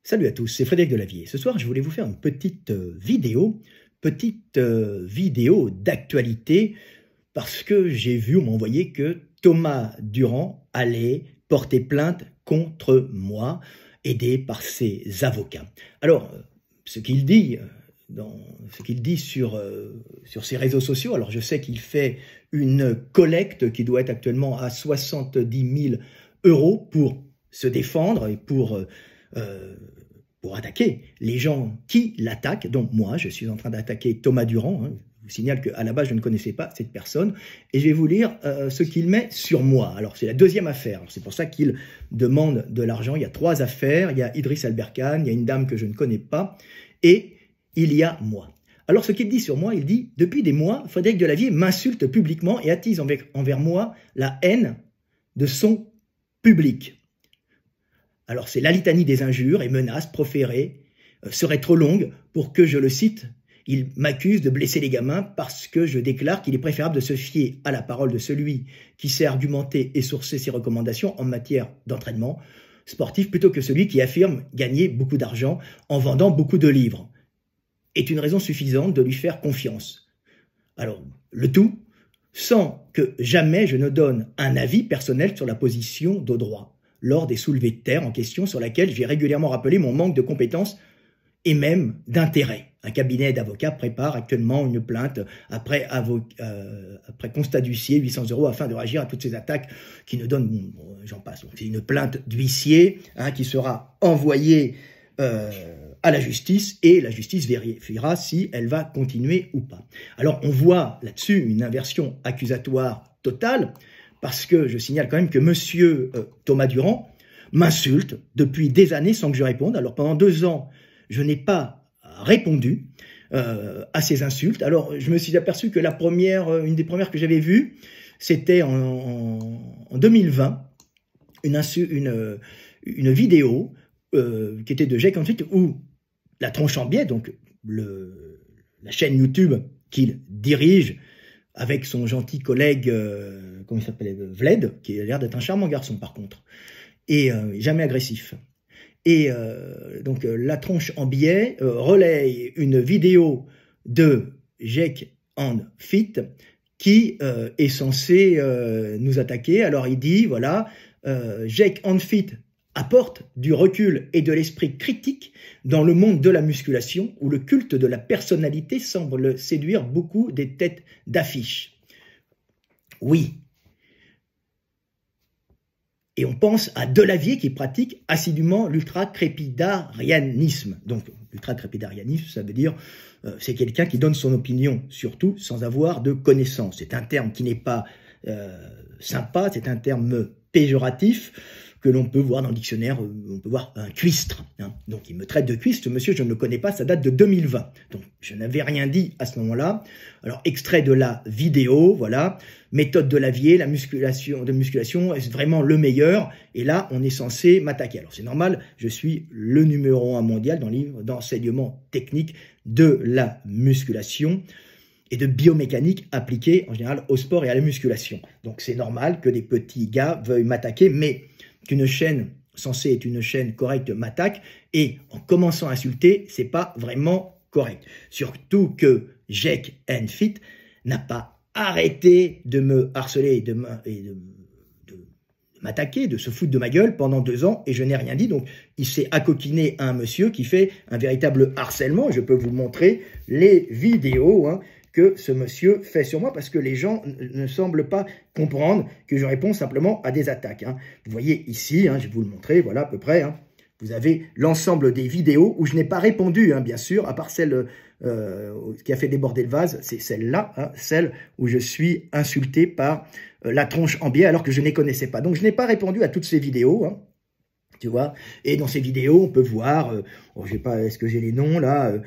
Salut à tous, c'est Frédéric Delavier. Ce soir, je voulais vous faire une petite vidéo d'actualité, parce que j'ai vu, on m'a envoyé que Thomas Durand allait porter plainte contre moi, aidé par ses avocats. Alors, ce qu'il dit sur ses réseaux sociaux, alors je sais qu'il fait une collecte qui doit être actuellement à 70 000 € pour se défendre et pour attaquer les gens qui l'attaquent. Donc moi, je suis en train d'attaquer Thomas Durand. Je vous signale qu'à la base, je ne connaissais pas cette personne. Et je vais vous lire ce qu'il met sur moi. Alors, c'est la deuxième affaire. C'est pour ça qu'il demande de l'argent. Il y a 3 affaires. Il y a Idriss Alberkane, il y a une dame que je ne connais pas, et il y a moi. Alors, ce qu'il dit sur moi, il dit « Depuis des mois, Frédéric Delavier m'insulte publiquement et attise envers moi la haine de son public. » Alors, c'est la litanie des injures et menaces proférées serait trop longue pour que je le cite. Il m'accuse de blesser les gamins parce que je déclare qu'il est préférable de se fier à la parole de celui qui sait argumenter et sourcer ses recommandations en matière d'entraînement sportif plutôt que celui qui affirme gagner beaucoup d'argent en vendant beaucoup de livres. Est une raison suffisante de lui faire confiance. Alors, le tout sans que jamais je ne donne un avis personnel sur la position de droit lors des soulevés de terre en question sur laquelle j'ai régulièrement rappelé mon manque de compétences et même d'intérêt. Un cabinet d'avocats prépare actuellement une plainte après constat d'huissier, 800 € afin de réagir à toutes ces attaques qui ne donnent, j'en passe. C'est une plainte d'huissier qui sera envoyée à la justice, et la justice vérifiera si elle va continuer ou pas. Alors on voit là-dessus une inversion accusatoire totale, parce que je signale quand même que monsieur Thomas Durand m'insulte depuis des années sans que je réponde. Alors pendant 2 ans, je n'ai pas répondu à ces insultes. Alors je me suis aperçu que une des premières que j'avais vues, c'était en 2020, une vidéo qui était de Jake Enfitt où la tronche en biais, donc la chaîne YouTube qu'il dirige avec son gentil collègue, comment il s'appelait, Vled, qui a l'air d'être un charmant garçon par contre, et jamais agressif. Et donc la tronche en biais relaye une vidéo de Jake Enfitt qui est censé nous attaquer. Alors il dit, voilà, Jake Enfitt apporte du recul et de l'esprit critique dans le monde de la musculation où le culte de la personnalité semble séduire beaucoup des têtes d'affiche. Oui. Et on pense à Delavier qui pratique assidûment l'ultra-crépidarianisme. Donc, l'ultra-crépidarianisme, ça veut dire c'est quelqu'un qui donne son opinion, surtout sans avoir de connaissances. C'est un terme qui n'est pas sympa, c'est un terme péjoratif que l'on peut voir dans le dictionnaire, on peut voir un cuistre. Donc il me traite de cuistre, monsieur, je ne le connais pas, ça date de 2020. Donc je n'avais rien dit à ce moment-là. Alors extrait de la vidéo, voilà, méthode Delavier, la musculation est vraiment le meilleur. Et là, on est censé m'attaquer. Alors c'est normal, je suis le numéro 1 mondial dans le livre d'enseignement technique de la musculation et de biomécanique appliquée en général au sport et à la musculation. Donc c'est normal que des petits gars veuillent m'attaquer, mais qu'une chaîne censée être une chaîne correcte m'attaque, et en commençant à insulter, c'est pas vraiment correct. Surtout que Jake Enfitt n'a pas arrêté de me harceler et de m'attaquer, de se foutre de ma gueule pendant 2 ans, et je n'ai rien dit. Donc il s'est accoquiné à un monsieur qui fait un véritable harcèlement. Je peux vous montrer les vidéos que ce monsieur fait sur moi, parce que les gens ne semblent pas comprendre que je réponds simplement à des attaques. Vous voyez ici, je vais vous le montrer, voilà à peu près. Vous avez l'ensemble des vidéos où je n'ai pas répondu, bien sûr, à part celle qui a fait déborder le vase, c'est celle-là, celle où je suis insulté par la tronche en biais alors que je ne les connaissais pas. Donc je n'ai pas répondu à toutes ces vidéos, tu vois. Et dans ces vidéos, on peut voir, je sais pas, est-ce que j'ai les noms là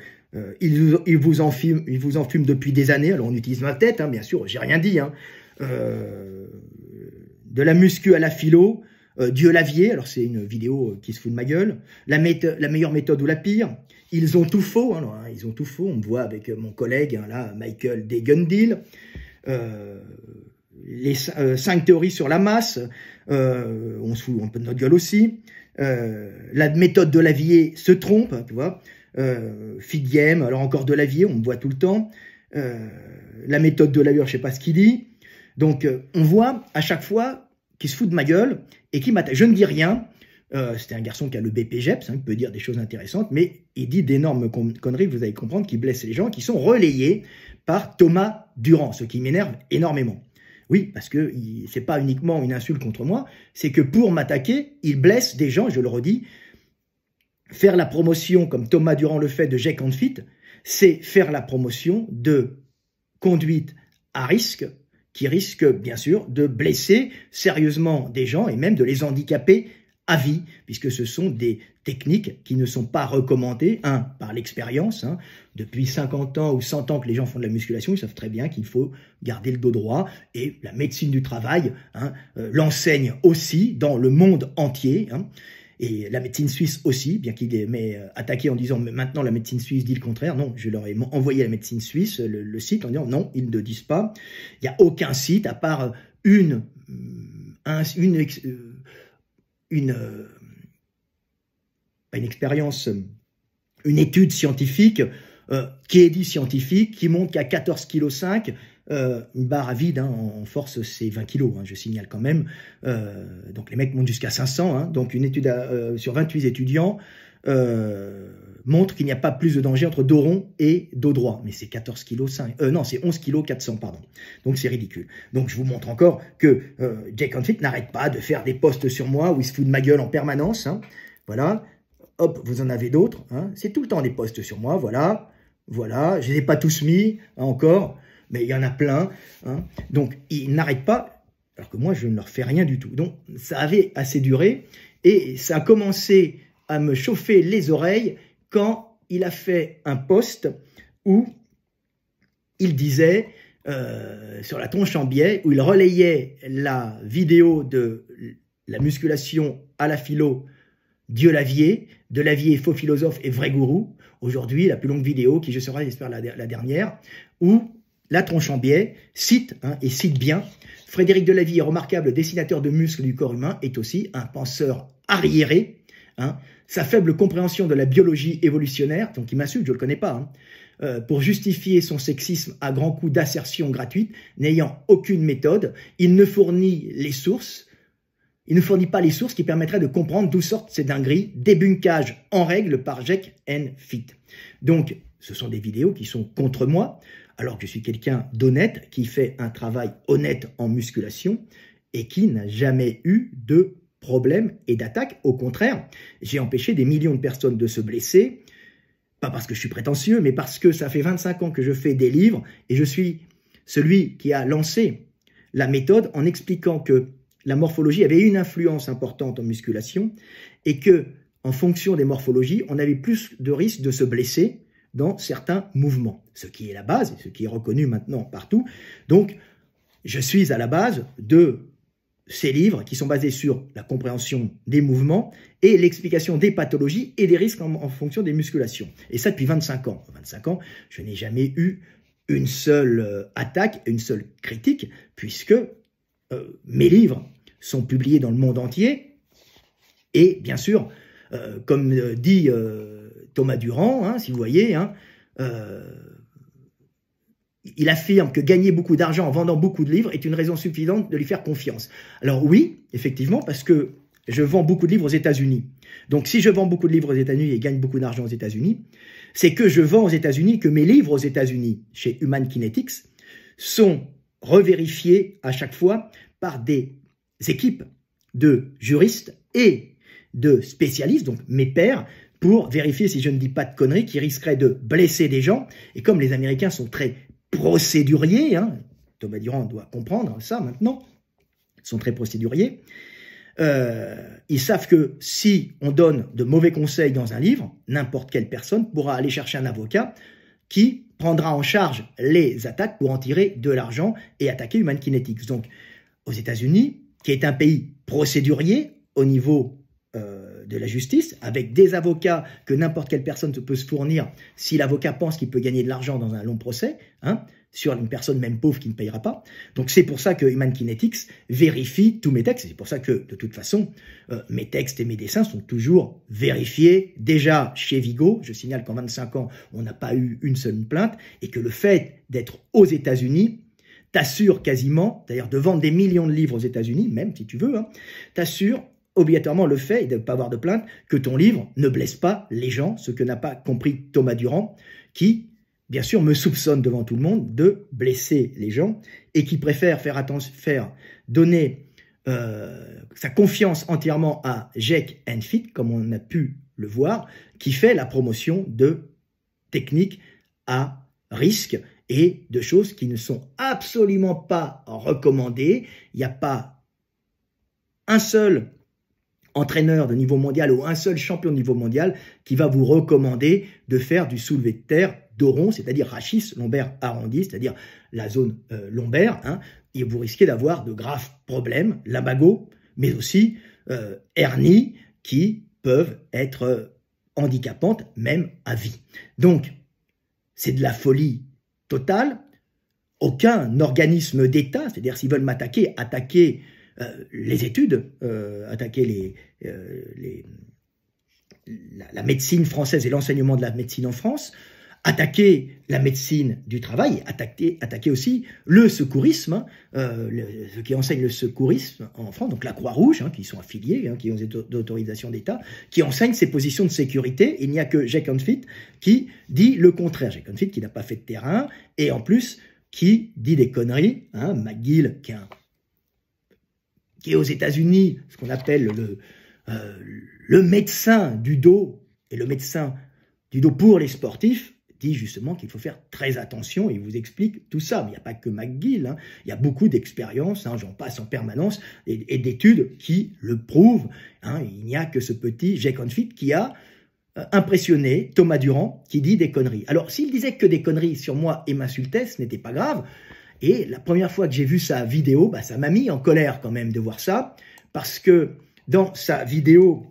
il vous en fume depuis des années. Alors on utilise ma tête, bien sûr, j'ai rien dit. De la muscu à la philo, Delavier, alors c'est une vidéo qui se fout de ma gueule. La meilleure méthode ou la pire. Ils ont tout faux, ils ont tout faux. On me voit avec mon collègue là, Michael Degundil. les 5 théories sur la masse, on se fout un peu de notre gueule aussi. La méthode de Lavier se trompe, tu vois. Figiem, alors encore de Lavier, on me voit tout le temps. La méthode de Lavier, je sais pas ce qu'il dit. Donc, on voit à chaque fois qu'il se fout de ma gueule et qu'il m'attaque. Je ne dis rien. C'était un garçon qui a le BPGEPS, il peut dire des choses intéressantes, mais il dit d'énormes conneries, vous allez comprendre, qui blessent les gens, qui sont relayés par Thomas Durand, ce qui m'énerve énormément. Oui, parce que c'est pas uniquement une insulte contre moi, c'est que pour m'attaquer, il blesse des gens, je le redis. Faire la promotion, comme Thomas Durand le fait, de Jake and Fit, c'est faire la promotion de conduite à risque, qui risque bien sûr de blesser sérieusement des gens et même de les handicaper à vie, puisque ce sont des techniques qui ne sont pas recommandées, par l'expérience. Depuis 50 ans ou 100 ans que les gens font de la musculation, ils savent très bien qu'il faut garder le dos droit, et la médecine du travail l'enseigne aussi dans le monde entier, et la médecine suisse aussi, bien qu'il m'ait attaqué en disant « maintenant la médecine suisse dit le contraire ». Non, je leur ai envoyé à la médecine suisse le site en disant « non, ils ne disent pas ». Il n'y a aucun site, à part une expérience, une étude scientifique, qui est dit scientifique, qui montre qu'à 14,5 kg, une barre à vide en force c'est 20 kg, je signale quand même, donc les mecs montent jusqu'à 500, donc une étude sur 28 étudiants montre qu'il n'y a pas plus de danger entre dos rond et dos droit, mais c'est 14,5 kg, non c'est 11,4 kg, pardon, donc c'est ridicule. Donc je vous montre encore que Jake and Fit n'arrête pas de faire des posts sur moi où il se fout de ma gueule en permanence, voilà, hop, vous en avez d'autres, c'est tout le temps des posts sur moi, voilà, je les ai pas tous mis encore, mais il y en a plein, donc ils n'arrêtent pas, alors que moi je ne leur fais rien du tout. Donc ça avait assez duré, et ça a commencé à me chauffer les oreilles quand il a fait un post où il disait, sur la tronche en biais, où il relayait la vidéo de la musculation à la philo Dieu Lavier, de Lavier faux philosophe et vrai gourou, aujourd'hui la plus longue vidéo, qui je serai j'espère la dernière, où la tronche en biais cite, et cite bien, Frédéric Delavier, remarquable dessinateur de muscles du corps humain, est aussi un penseur arriéré. Sa faible compréhension de la biologie évolutionnaire, donc il m'insulte, je ne le connais pas, pour justifier son sexisme à grands coups d'assertion gratuite, n'ayant aucune méthode, il ne fournit pas les sources qui permettraient de comprendre d'où sortent ces dingueries, débunkage en règle par Jake and Fit. Donc, ce sont des vidéos qui sont contre moi, alors que je suis quelqu'un d'honnête, qui fait un travail honnête en musculation et qui n'a jamais eu de problème et d'attaque. Au contraire, j'ai empêché des millions de personnes de se blesser, pas parce que je suis prétentieux, mais parce que ça fait 25 ans que je fais des livres et je suis celui qui a lancé la méthode en expliquant que la morphologie avait une influence importante en musculation et que, en fonction des morphologies, on avait plus de risques de se blesser dans certains mouvements, ce qui est la base, ce qui est reconnu maintenant partout. Donc, je suis à la base de ces livres qui sont basés sur la compréhension des mouvements et l'explication des pathologies et des risques en fonction des musculations. Et ça depuis 25 ans. 25 ans, je n'ai jamais eu une seule attaque, une seule critique, puisque mes livres sont publiés dans le monde entier. Et bien sûr, comme dit Thomas Durand, si vous voyez, il affirme que gagner beaucoup d'argent en vendant beaucoup de livres est une raison suffisante de lui faire confiance. Alors oui, effectivement, parce que je vends beaucoup de livres aux États-Unis. Donc si je vends beaucoup de livres aux États-Unis et gagne beaucoup d'argent aux États-Unis, c'est que je vends aux États-Unis, que mes livres aux États-Unis, chez Human Kinetics, sont revérifiés à chaque fois par des équipes de juristes et de spécialistes, donc mes pairs, pour vérifier si je ne dis pas de conneries qui risqueraient de blesser des gens. Et comme les Américains sont très procéduriers, Thomas Durand doit comprendre ça maintenant, ils sont très procéduriers, ils savent que si on donne de mauvais conseils dans un livre, n'importe quelle personne pourra aller chercher un avocat qui prendra en charge les attaques pour en tirer de l'argent et attaquer Human Kinetics. Donc, aux États-Unis, qui est un pays procédurier au niveau de la justice, avec des avocats que n'importe quelle personne peut se fournir si l'avocat pense qu'il peut gagner de l'argent dans un long procès, sur une personne même pauvre qui ne payera pas. Donc c'est pour ça que Human Kinetics vérifie tous mes textes. C'est pour ça que, de toute façon, mes textes et mes dessins sont toujours vérifiés. Déjà chez Vigo, je signale qu'en 25 ans, on n'a pas eu une seule plainte, et que le fait d'être aux États-Unis t'assure quasiment, d'ailleurs de vendre des millions de livres aux États-Unis, même si tu veux, hein, t'assure obligatoirement le fait, et de ne pas avoir de plainte, que ton livre ne blesse pas les gens, ce que n'a pas compris Thomas Durand, qui, bien sûr, me soupçonne devant tout le monde de blesser les gens, et qui préfère donner sa confiance entièrement à Jake Fit, comme on a pu le voir, qui fait la promotion de techniques à risque et de choses qui ne sont absolument pas recommandées. Il n'y a pas un seul entraîneur de niveau mondial ou un seul champion de niveau mondial qui va vous recommander de faire du soulevé de terre dos rond, c'est-à-dire rachis lombaire arrondi, c'est-à-dire la zone lombaire, hein, et vous risquez d'avoir de graves problèmes, lumbago, mais aussi hernie, qui peuvent être handicapantes, même à vie. Donc, c'est de la folie totale. Aucun organisme d'État, c'est-à-dire s'ils veulent m'attaquer, attaquer les études, attaquer la médecine française et l'enseignement de la médecine en France, attaquer la médecine du travail, attaquer aussi le secourisme, ceux qui enseignent le secourisme en France, donc la Croix-Rouge, hein, qui sont affiliés, hein, qui ont des autorisations d'État, qui enseignent ces positions de sécurité. Il n'y a que Jake Fit qui dit le contraire. Jake Fit qui n'a pas fait de terrain, et en plus qui dit des conneries, hein, McGill qui est aux États-Unis, ce qu'on appelle le médecin du dos, et le médecin du dos pour les sportifs, dit justement qu'il faut faire très attention, et il vous explique tout ça. Mais il n'y a pas que McGill, hein, il y a beaucoup d'expériences, hein, j'en passe en permanence, et d'études qui le prouvent. Hein. Il n'y a que ce petit Jake Fit qui a impressionné Thomas Durand, qui dit des conneries. Alors, s'il disait que des conneries sur moi et m'insultait, ce n'était pas grave. Et la première fois que j'ai vu sa vidéo, bah, ça m'a mis en colère quand même de voir ça, parce que dans sa vidéo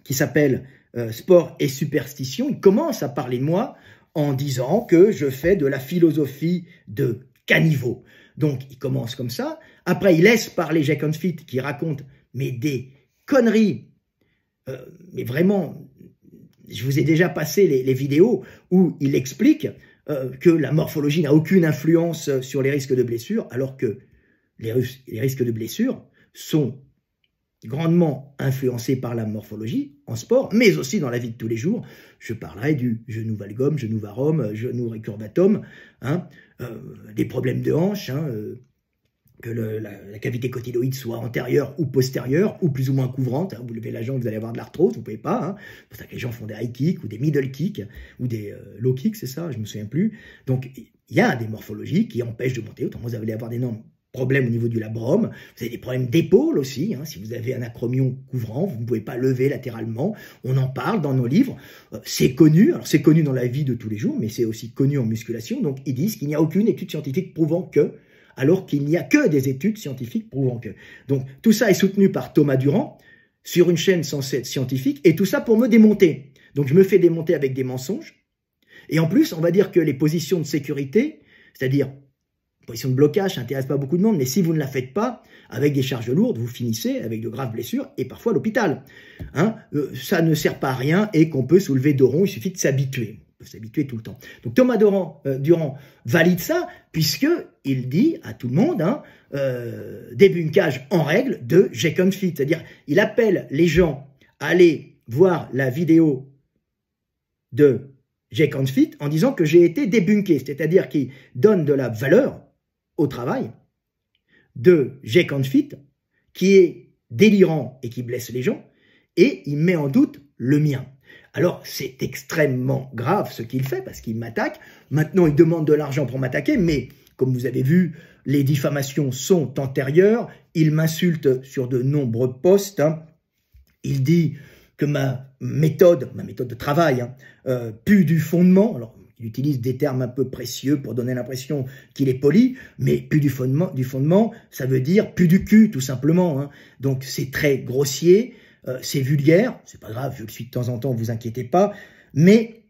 qui s'appelle Sport et superstition, il commence à parler de moi en disant que je fais de la philosophie de caniveau. Donc, il commence comme ça. Après, il laisse parler Jake Fit qui raconte mais des conneries. Mais vraiment, je vous ai déjà passé les vidéos où il explique que la morphologie n'a aucune influence sur les risques de blessure, alors que les risques de blessure sont grandement influencés par la morphologie en sport, mais aussi dans la vie de tous les jours. Je parlerai du genou valgum, genou varum, genou récurvatum, hein, des problèmes de hanche, hein, que la cavité cotyloïde soit antérieure ou postérieure, ou plus ou moins couvrante. Hein, vous levez la jambe, vous allez avoir de l'arthrose, vous ne pouvez pas. Hein. C'est pour ça que les gens font des high kicks ou des middle kicks ou des low kicks, c'est ça, je ne me souviens plus. Donc, il y a des morphologies qui empêchent de monter. Autrement, vous allez avoir d'énormes problèmes au niveau du labrum. Vous avez des problèmes d'épaule aussi. Hein. Si vous avez un acromion couvrant, vous ne pouvez pas lever latéralement. On en parle dans nos livres. C'est connu. Alors, c'est connu dans la vie de tous les jours, mais c'est aussi connu en musculation. Donc, ils disent qu'il n'y a aucune étude scientifique prouvant que, alors qu'il n'y a que des études scientifiques prouvant que. Donc, tout ça est soutenu par Thomas Durand sur une chaîne censée être scientifique, et tout ça pour me démonter. Donc, je me fais démonter avec des mensonges. Et en plus, on va dire que les positions de sécurité, c'est-à-dire position de blocage, n'intéresse pas beaucoup de monde, mais si vous ne la faites pas, avec des charges lourdes, vous finissez avec de graves blessures et parfois à l'hôpital. Hein, ça ne sert pas à rien, et qu'on peut soulever dos rond, il suffit de s'habituer. On peut s'habituer tout le temps. Donc Thomas Durand valide ça, puisqu'il dit à tout le monde, hein, débunkage en règle de Jake Fit. C'est-à-dire, il appelle les gens à aller voir la vidéo de Jake Fit en disant que j'ai été débunké, c'est-à-dire qu'il donne de la valeur au travail de Jake Fit, qui est délirant et qui blesse les gens, et il met en doute le mien. Alors, c'est extrêmement grave ce qu'il fait, parce qu'il m'attaque. Maintenant, il demande de l'argent pour m'attaquer, mais comme vous avez vu, les diffamations sont antérieures. Il m'insulte sur de nombreux posts. Hein. Il dit que ma méthode de travail, hein, pue du fondement. Alors, il utilise des termes un peu précieux pour donner l'impression qu'il est poli, mais pue du fondement, ça veut dire pue du cul, tout simplement. Hein. Donc, c'est très grossier. C'est vulgaire, c'est pas grave, je le suis de temps en temps, vous inquiétez pas, mais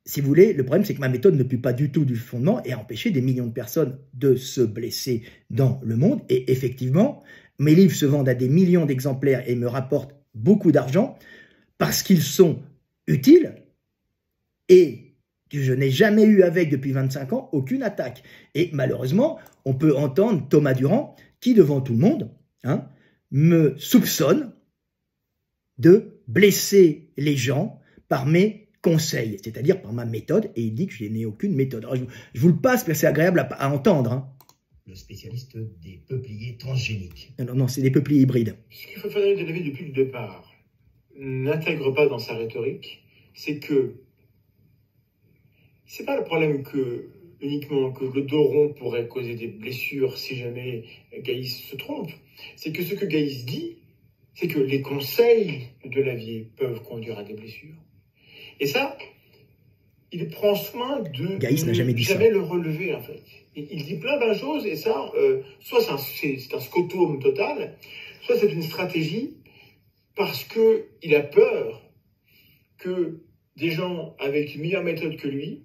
si vous voulez, le problème, c'est que ma méthode ne pue pas du tout du fondement et a empêché des millions de personnes de se blesser dans le monde. Et effectivement, mes livres se vendent à des millions d'exemplaires et me rapportent beaucoup d'argent parce qu'ils sont utiles et je n'ai jamais eu avec, depuis 25 ans, aucune attaque. Et malheureusement, on peut entendre Thomas Durand qui, devant tout le monde, hein, me soupçonne de blesser les gens par mes conseils, c'est-à-dire par ma méthode, et il dit que je n'ai aucune méthode. Alors, je vous le passe parce que c'est agréable à entendre. Hein. Le spécialiste des peupliers transgéniques. Non, non, c'est des peupliers hybrides. Ce qu'il faut faire de David depuis le départ, n'intègre pas dans sa rhétorique, c'est que c'est pas le problème que uniquement que le dos rond pourrait causer des blessures si jamais Gaïs se trompe. C'est que ce que Gaïs dit, c'est que les conseils de la vie peuvent conduire à des blessures. Et ça, il prend soin de Gaïs n'a jamais dit ça. le relever, en fait. Il dit plein de choses, et ça, soit c'est un scotome total, soit c'est une stratégie parce qu'il a peur que des gens avec une meilleure méthode que lui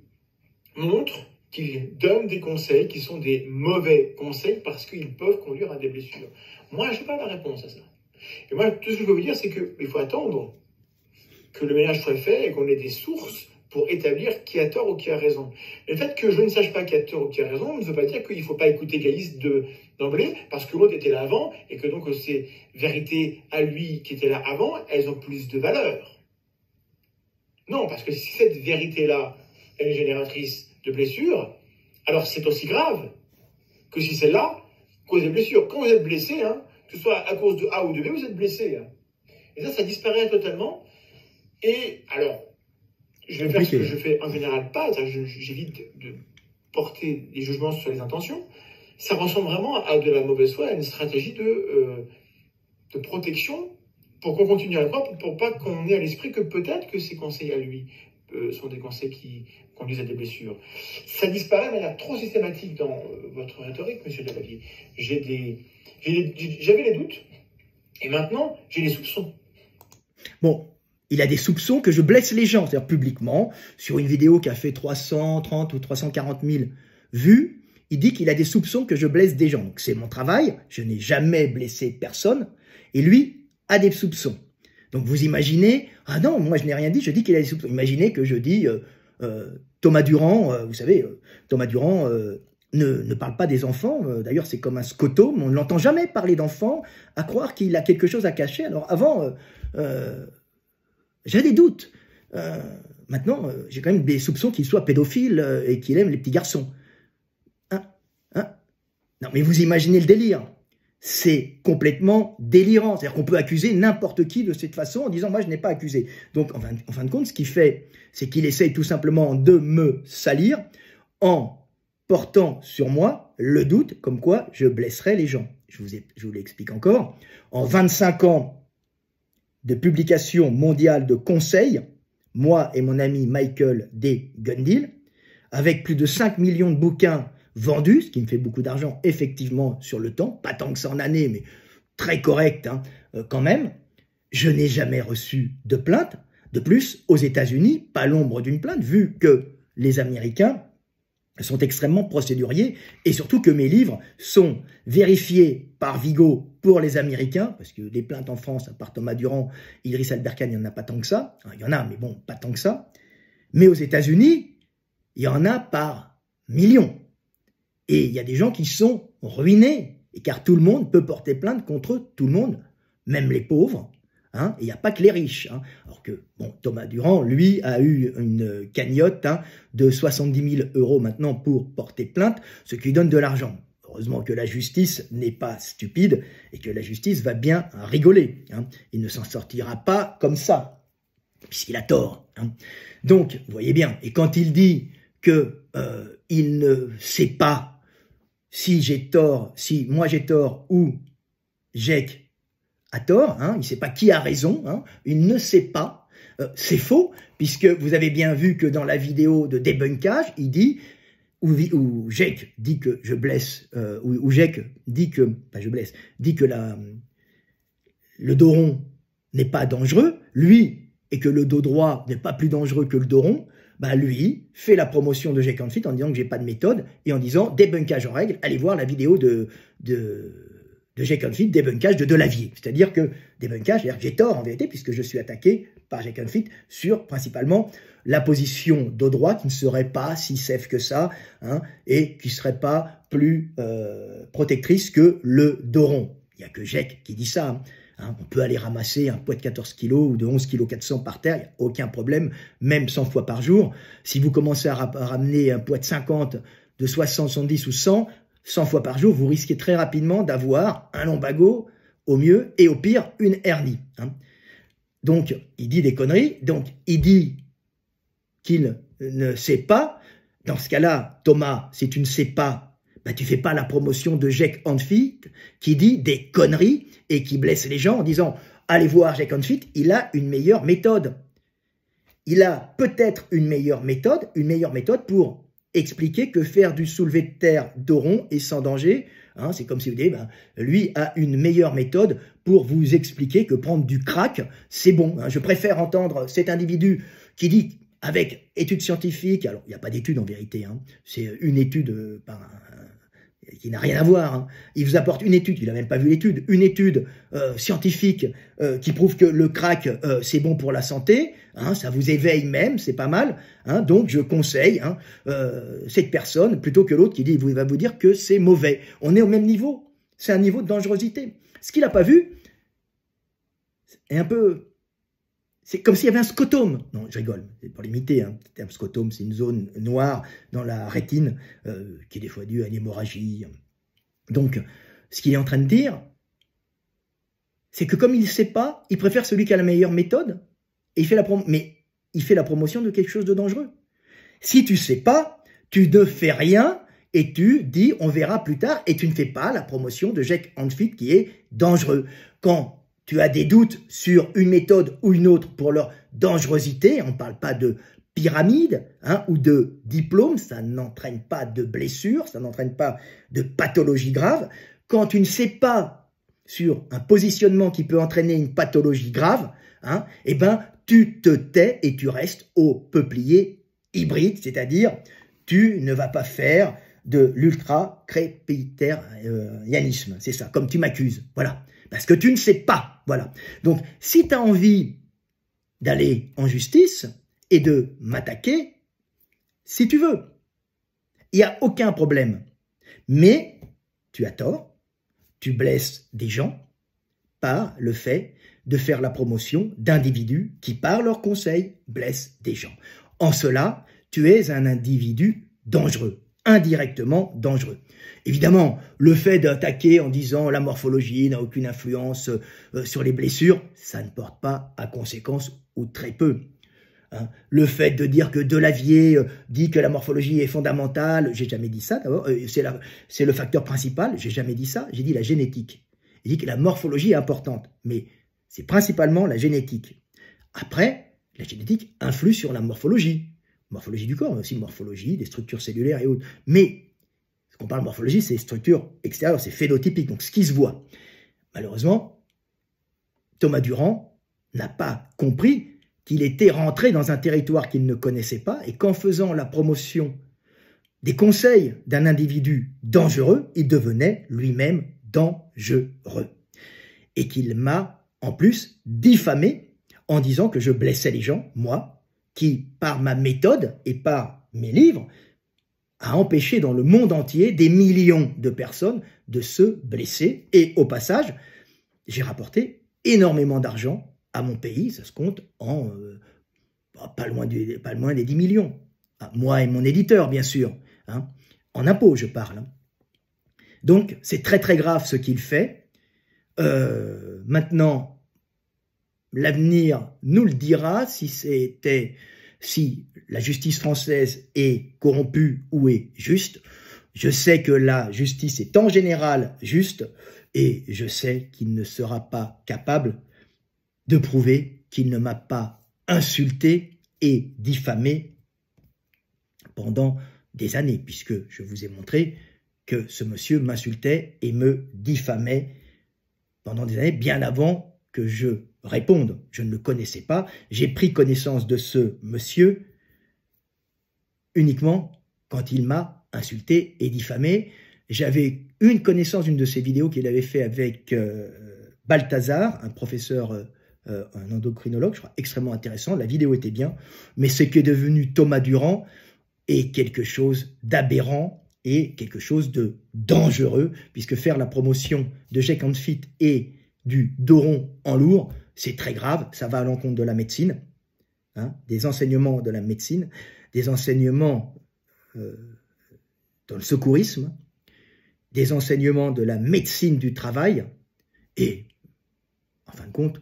montrent qu'il donne des conseils qui sont des mauvais conseils parce qu'ils peuvent conduire à des blessures. Moi, je n'ai pas la réponse à ça. Et moi, tout ce que je veux vous dire, c'est qu'il faut attendre que le ménage soit fait et qu'on ait des sources pour établir qui a tort ou qui a raison. Le fait que je ne sache pas qui a tort ou qui a raison ne veut pas dire qu'il ne faut pas écouter Gaïs d'emblée, parce que l'autre était là avant, et que donc ces vérités à lui qui étaient là avant, elles ont plus de valeur. Non, parce que si cette vérité-là est génératrice de blessures, alors c'est aussi grave que si celle-là cause des blessures. Quand vous êtes blessé, hein, que ce soit à cause de A ou de B, vous êtes blessé. Hein. Et ça disparaît totalement. Et alors, je vais faire ce que je fais en général pas, j'évite de porter des jugements sur les intentions. Ça ressemble vraiment à de la mauvaise foi, à une stratégie de protection pour qu'on continue à le croire, pour pas qu'on ait à l'esprit que peut-être que ces conseils à lui sont des conseils qui conduisent à des blessures. Ça disparaît de manière trop systématique dans votre rhétorique, monsieur Delavier. J'avais les doutes, et maintenant, j'ai les soupçons. Bon, il a des soupçons que je blesse les gens, c'est-à-dire publiquement, sur une vidéo qui a fait 330 ou 340 000 vues, il dit qu'il a des soupçons que je blesse des gens. Donc c'est mon travail, je n'ai jamais blessé personne, et lui a des soupçons. Donc vous imaginez, ah non, moi je n'ai rien dit, je dis qu'il a des soupçons. Imaginez que je dis, Thomas Durand, vous savez, Thomas Durand ne parle pas des enfants, d'ailleurs c'est comme un scotome, on ne l'entend jamais parler d'enfants, à croire qu'il a quelque chose à cacher. Alors avant, j'ai des doutes. Maintenant, j'ai quand même des soupçons qu'il soit pédophile et qu'il aime les petits garçons. Non, mais vous imaginez le délire. C'est complètement délirant. C'est-à-dire qu'on peut accuser n'importe qui de cette façon en disant « moi, je n'ai pas accusé ». Donc, en fin de compte, ce qu'il fait, c'est qu'il essaye tout simplement de me salir en portant sur moi le doute comme quoi je blesserais les gens. Je vous l'explique encore. En 25 ans de publication mondiale de conseils, moi et mon ami Michael D. Gundil, avec plus de 5 millions de bouquins vendus, ce qui me fait beaucoup d'argent effectivement sur le temps, pas tant que ça en année, mais très correct hein, quand même, je n'ai jamais reçu de plainte. De plus, aux États-Unis, pas l'ombre d'une plainte, vu que les Américains sont extrêmement procéduriers et surtout que mes livres sont vérifiés par Vigo pour les Américains, parce que les plaintes en France, à part Thomas Durand, Idriss Alberkhan, il n'y en a pas tant que ça. Il y en a, mais bon, pas tant que ça. Mais aux États-Unis, il y en a par millions. Et il y a des gens qui sont ruinés, car tout le monde peut porter plainte contre tout le monde, même les pauvres. Hein, et il n'y a pas que les riches. Hein. Alors que bon, Thomas Durand, lui, a eu une cagnotte hein, de 70 000 € maintenant pour porter plainte, ce qui lui donne de l'argent. Heureusement que la justice n'est pas stupide et que la justice va bien rigoler. Hein. Il ne s'en sortira pas comme ça, puisqu'il a tort. Hein. Donc, vous voyez bien, et quand il dit que il ne sait pas si j'ai tort, si moi j'ai tort ou Jake a tort, hein, il ne sait pas qui a raison, hein, il ne sait pas, c'est faux, puisque vous avez bien vu que dans la vidéo de débunkage, il dit, où Jake dit que je blesse, où Jake dit que, enfin je blesse, dit que le dos rond n'est pas dangereux, lui, et que le dos droit n'est pas plus dangereux que le dos rond, bah lui fait la promotion de Jake Fit en disant que j'ai pas de méthode et en disant débunkage en règle, allez voir la vidéo de Jake Fit, débunkage de Delavier. C'est-à-dire que débunkage, c'est-à-dire que j'ai tort en vérité puisque je suis attaqué par Jake Fit sur principalement la position dos droit qui ne serait pas si safe que ça hein, et qui ne serait pas plus protectrice que le dos rond. Il n'y a que Jake qui dit ça. Hein, on peut aller ramasser un poids de 14 kg ou de 11 kg 400 par terre, il n'y a aucun problème, même 100 fois par jour. Si vous commencez à ramener un poids de 50, de 60, 70 ou 100 fois par jour, vous risquez très rapidement d'avoir un lombago au mieux et au pire une hernie. Hein. Donc, il dit des conneries, donc il dit qu'il ne sait pas. Dans ce cas-là, Thomas, si tu ne sais pas, bah, tu ne fais pas la promotion de Jake Fit qui dit des conneries et qui blesse les gens en disant « Allez voir Jake Fit, il a une meilleure méthode. » Il a peut-être une meilleure méthode pour expliquer que faire du soulevé de terre dos rond est sans danger. Hein, c'est comme si vous dites, ben, lui a une meilleure méthode pour vous expliquer que prendre du crack, c'est bon. Hein. Je préfère entendre cet individu qui dit avec études scientifiques, alors il n'y a pas d'études en vérité, hein, c'est une étude qui n'a rien à voir. Hein. Il vous apporte une étude, il n'a même pas vu l'étude, une étude scientifique qui prouve que le crack, c'est bon pour la santé, hein, ça vous éveille même, c'est pas mal. Hein, donc je conseille hein, cette personne plutôt que l'autre qui dit, va vous dire que c'est mauvais. On est au même niveau, c'est un niveau de dangerosité. Ce qu'il n'a pas vu est un peu... C'est comme s'il y avait un scotome. Non, je rigole, c'est pour l'imiter. Hein. Un scotome, c'est une zone noire dans la rétine qui est des fois due à une hémorragie. Donc, ce qu'il est en train de dire, c'est que comme il ne sait pas, il préfère celui qui a la meilleure méthode, et mais il fait la promotion de quelque chose de dangereux. Si tu ne sais pas, tu ne fais rien, et tu dis on verra plus tard, et tu ne fais pas la promotion de Jake Fit qui est dangereux. Quand tu as des doutes sur une méthode ou une autre pour leur dangerosité, on ne parle pas de pyramide hein, ou de diplôme, ça n'entraîne pas de blessure, ça n'entraîne pas de pathologie grave. Quand tu ne sais pas sur un positionnement qui peut entraîner une pathologie grave, hein, eh ben, tu te tais et tu restes au peuplier hybride, c'est-à-dire tu ne vas pas faire de l'ultra-crépitérianisme, c'est ça, comme tu m'accuses, voilà. Parce que tu ne sais pas, voilà. Donc, si tu as envie d'aller en justice et de m'attaquer, si tu veux, il n'y a aucun problème. Mais tu as tort, tu blesses des gens par le fait de faire la promotion d'individus qui, par leurs conseils, blessent des gens. En cela, tu es un individu dangereux, indirectement dangereux. Évidemment, le fait d'attaquer en disant la morphologie n'a aucune influence sur les blessures, ça ne porte pas à conséquence ou très peu. Hein. Le fait de dire que Delavier dit que la morphologie est fondamentale, j'ai jamais dit ça d'abord, c'est le facteur principal, j'ai jamais dit ça, j'ai dit la génétique. J'ai dit que la morphologie est importante, mais c'est principalement la génétique. Après, la génétique influe sur la morphologie du corps, mais aussi morphologie des structures cellulaires et autres. Mais quand on parle de morphologie, c'est structure extérieure, c'est phénotypique, donc ce qui se voit. Malheureusement, Thomas Durand n'a pas compris qu'il était rentré dans un territoire qu'il ne connaissait pas et qu'en faisant la promotion des conseils d'un individu dangereux, il devenait lui-même dangereux. Et qu'il m'a, en plus, diffamé en disant que je blessais les gens, moi, qui, par ma méthode et par mes livres, a empêché dans le monde entier des millions de personnes de se blesser. Et au passage, j'ai rapporté énormément d'argent à mon pays, ça se compte en pas loin des 10 millions. Moi et mon éditeur, bien sûr. Hein, en impôts, je parle. Donc, c'est très très grave ce qu'il fait. Maintenant, l'avenir nous le dira si la justice française est corrompue ou est juste. Je sais que la justice est en général juste et je sais qu'il ne sera pas capable de prouver qu'il ne m'a pas insulté et diffamé pendant des années, puisque je vous ai montré que ce monsieur m'insultait et me diffamait pendant des années, bien avant que je réponde. Je ne le connaissais pas. J'ai pris connaissance de ce monsieur uniquement quand il m'a insulté et diffamé. J'avais une connaissance d'une de ses vidéos qu'il avait fait avec Balthazar, un professeur, un endocrinologue, je crois, extrêmement intéressant. La vidéo était bien, mais ce qui est devenu Thomas Durand est quelque chose d'aberrant et quelque chose de dangereux, puisque faire la promotion de Jake and Fit et du dos rond en lourd, c'est très grave, ça va à l'encontre de la médecine, hein, des enseignements de la médecine, des enseignements dans le secourisme, des enseignements de la médecine du travail et, en fin de compte,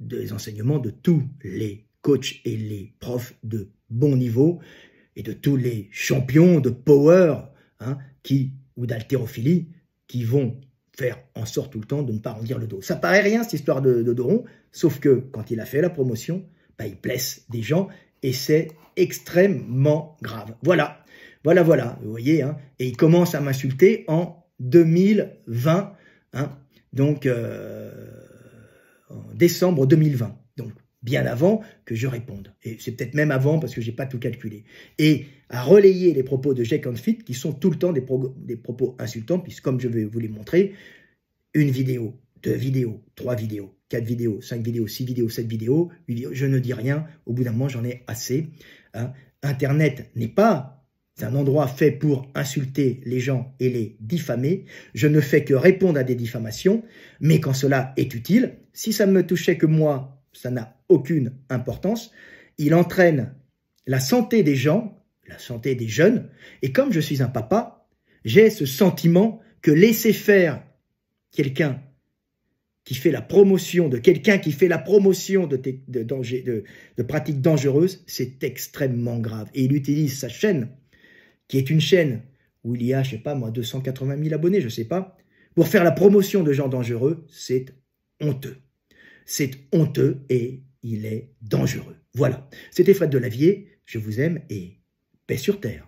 des enseignements de tous les coachs et les profs de bon niveau et de tous les champions de power, hein, ou d'haltérophilie qui vont faire en sorte tout le temps de ne pas rendir le dos. Ça paraît rien, cette histoire de dos rond, sauf que quand il a fait la promotion, bah, il blesse des gens et c'est extrêmement grave. Voilà, vous voyez, hein, et il commence à m'insulter en 2020, hein, donc en décembre 2020, donc bien avant que je réponde. Et c'est peut-être même avant parce que j'ai pas tout calculé. Et à relayer les propos de Jake and Fit qui sont tout le temps des propos insultants, puisque comme je vais vous les montrer, une vidéo, 2 vidéos, 3 vidéos, 4 vidéos, 5 vidéos, 6 vidéos, 7 vidéos, 8 vidéos, je ne dis rien, au bout d'un moment j'en ai assez. Hein. Internet n'est pas un endroit fait pour insulter les gens et les diffamer. Je ne fais que répondre à des diffamations, mais quand cela est utile, si ça ne me touchait que moi, ça n'a aucune importance. Il entraîne la santé des gens, la santé des jeunes, et comme je suis un papa, j'ai ce sentiment que laisser faire quelqu'un qui fait la promotion de de pratiques dangereuses, c'est extrêmement grave. Et il utilise sa chaîne, qui est une chaîne où il y a, je sais pas moi, 280 000 abonnés, je sais pas, pour faire la promotion de gens dangereux, c'est honteux. C'est honteux et il est dangereux. Voilà. C'était Fred Delavier, je vous aime et paix sur terre.